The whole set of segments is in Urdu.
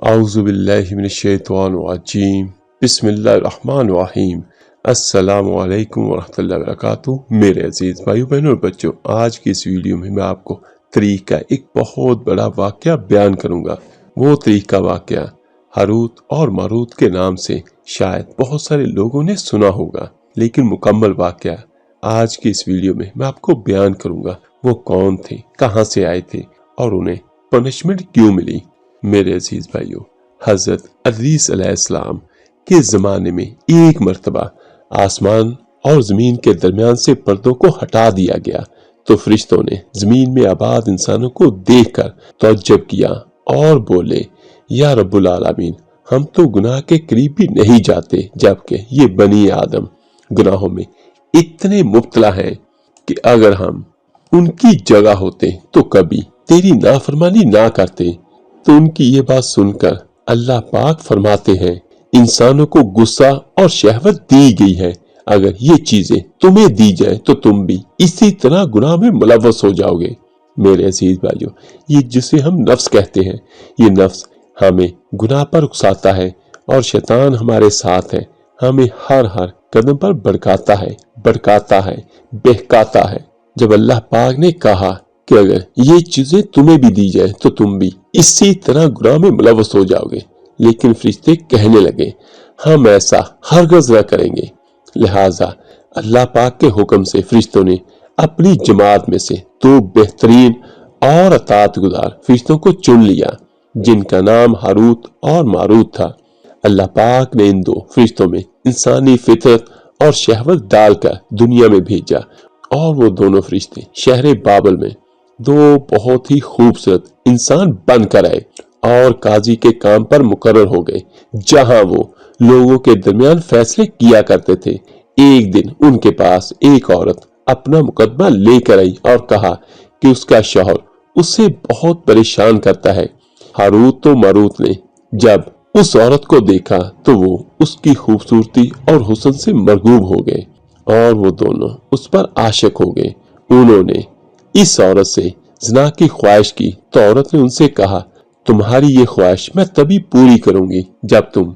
اعوذ باللہ من الشیطان الرجیم بسم اللہ الرحمن الرحیم السلام علیکم ورحمۃ اللہ وبرکاتہ۔ میرے عزیز بھائیو بہنوں اور بچوں، آج کی اس ویڈیو میں آپ کو تاریخ کا ایک بہت بڑا واقعہ بیان کروں گا۔ وہ تاریخ کا واقعہ ہاروت اور ماروت کے نام سے شاید بہت سارے لوگوں نے سنا ہوگا، لیکن مکمل واقعہ آج کی اس ویڈیو میں آپ کو بیان کروں گا۔ وہ کون تھے، کہاں سے آئے تھے اور انہیں پنشمنٹ کیوں ملی۔ میرے عزیز بھائیو، حضرت ادریس علیہ السلام کے زمانے میں ایک مرتبہ آسمان اور زمین کے درمیان سے پردوں کو ہٹا دیا گیا تو فرشتوں نے زمین میں آباد انسانوں کو دیکھ کر تعجب کیا اور بولے، یا رب العالمین، ہم تو گناہ کے قریب بھی نہیں جاتے، جبکہ یہ بنی آدم گناہوں میں اتنے مبتلا ہیں کہ اگر ہم ان کی جگہ ہوتے تو کبھی تیری نافرمانی نہ کرتے۔ تو ان کی یہ بات سن کر اللہ پاک فرماتے ہیں، انسانوں کو غصہ اور شہوت دی گئی ہے، اگر یہ چیزیں تمہیں دی جائیں تو تم بھی اسی طرح گناہ میں ملوث ہو جاؤ گے۔ میرے عزیز بھائیو، یہ جسے ہم نفس کہتے ہیں، یہ نفس ہمیں گناہ پر اکساتا ہے اور شیطان ہمارے ساتھ ہے، ہمیں ہر قدم پر بھڑکاتا ہے، بہکاتا ہے۔ جب اللہ پاک نے کہا کہ اگر یہ چیزیں تمہیں بھی دی جائے تو تم بھی اسی طرح گناہ میں ملوث ہو جاؤ گے، لیکن فرشتے کہنے لگے، ہم ایسا ہرگز نہ کریں گے۔ لہٰذا اللہ پاک کے حکم سے فرشتوں نے اپنی جماعت میں سے 2 بہترین اور اطاعت گزار فرشتوں کو چن لیا، جن کا نام ہاروت اور ماروت تھا۔ اللہ پاک نے ان 2 فرشتوں میں انسانی فطرت اور شہوت ڈال کر دنیا میں بھیجا، اور وہ دونوں فرشتے شہر بابل میں 2 بہت ہی خوبصورت انسان بن کر آئے اور قاضی کے کام پر مقرر ہو گئے، جہاں وہ لوگوں کے درمیان فیصلے کیا کرتے تھے۔ ایک دن ان کے پاس ایک عورت اپنا مقدمہ لے کر آئی اور کہا کہ اس کا شوہر اسے بہت پریشان کرتا ہے۔ ہاروت و ماروت نے جب اس عورت کو دیکھا تو وہ اس کی خوبصورتی اور حسن سے مرغوب ہو گئے اور وہ دونوں اس پر عاشق ہو گئے۔ انہوں نے اس عورت سے زنا کی خواہش کی تو عورت نے ان سے کہا، تمہاری یہ خواہش میں تبھی پوری کروں گی جب تم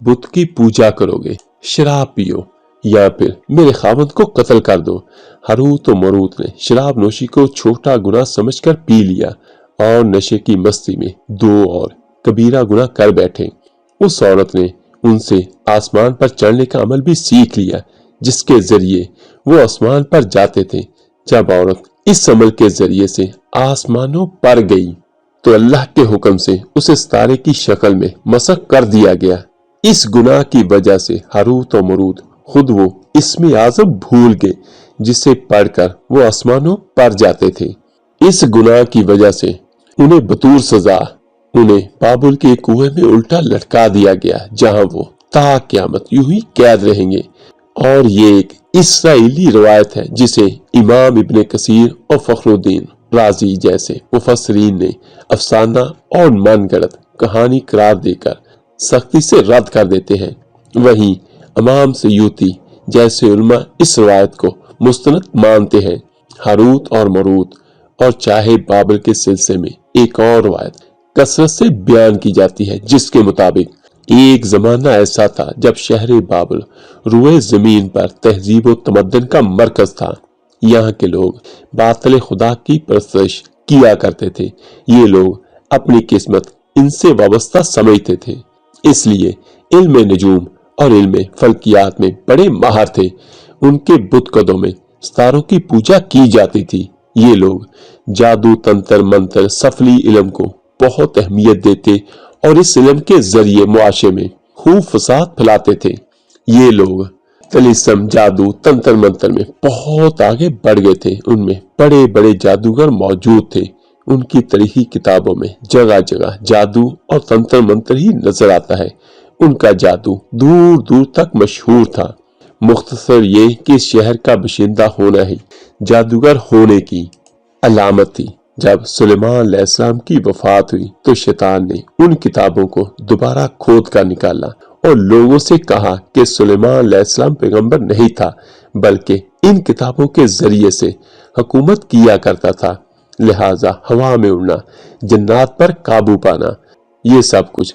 بت کی پوجا کرو گے، شراب پیو یا پھر میرے خاوند کو قتل کر دو۔ ہاروت و ماروت نے شراب نوشی کو چھوٹا گناہ سمجھ کر پی لیا اور نشے کی مستی میں 2 اور کبیرہ گناہ کر بیٹھے۔ اس عورت نے ان سے آسمان پر چڑھنے کا عمل بھی سیکھ لیا، جس کے ذریعے وہ آسمان پر جاتے تھے۔ جب عورت اس عمل کے ذریعے سے آسمانوں پر گئی تو اللہ کے حکم سے اسے ستارے کی شکل میں مسخ کر دیا گیا۔ اس گناہ کی وجہ سے ہاروت و ماروت خود وہ اسم اعظم بھول گئے جسے پڑھ کر وہ آسمانوں پر جاتے تھے۔ اس گناہ کی وجہ سے انہیں بطور سزا بابل کے کنویں میں الٹا لٹکا دیا گیا، جہاں وہ تا قیامت یوں ہی قید رہیں گے۔ اور یہ ایک اسرائیلی روایت ہے جسے امام ابن کثیر اور فخر الدین رازی جیسے مفسرین نے افسانہ اور من گڑت کہانی قرار دے کر سختی سے رد کر دیتے ہیں۔ وہیں امام سیوطی جیسے علماء اس روایت کو مستند مانتے ہیں۔ ہاروت اور ماروت اور چاہے بابل کے سلسلے میں ایک اور روایت کثرت سے بیان کی جاتی ہے، جس کے مطابق ایک زمانہ ایسا تھا جب شہر بابل روئے زمین پر تہذیب و تمدن کا مرکز تھا۔ یہاں کے لوگ باطل خدا کی پرستش کیا کرتے تھے۔ یہ لوگ اپنی قسمت ان سے وابستہ سمجھتے تھے، اس لیے علم نجوم اور علم فلکیات میں بڑے ماہر تھے۔ ان کے بت قدوں میں ستاروں کی پوجا کی جاتی تھی۔ یہ لوگ جادو، تنتر منتر، سفلی علم کو بہت اہمیت دیتے اور اس علم کے ذریعے معاشرے میں خوب فساد پھیلاتے تھے۔ یہ لوگ طلسم، جادو، تنتر منتر میں بہت آگے بڑھ گئے تھے۔ ان میں بڑے بڑے جادوگر موجود تھے۔ ان کی تاریخی کتابوں میں جگہ جگہ جادو اور تنتر منتر ہی نظر آتا ہے۔ ان کا جادو دور دور تک مشہور تھا۔ مختصر یہ کہ اس شہر کا باشندہ ہونا ہی جادوگر ہونے کی علامت تھی۔ جب سلیمان علیہ السلام کی وفات ہوئی تو شیطان نے ان کتابوں کو دوبارہ کھود کر نکالا اور لوگوں سے کہا کہ سلیمان علیہ السلام پیغمبر نہیں تھا، بلکہ ان کتابوں کے ذریعے سے حکومت کیا کرتا تھا۔ لہٰذا ہوا میں اڑنا، جنات پر قابو پانا، یہ سب کچھ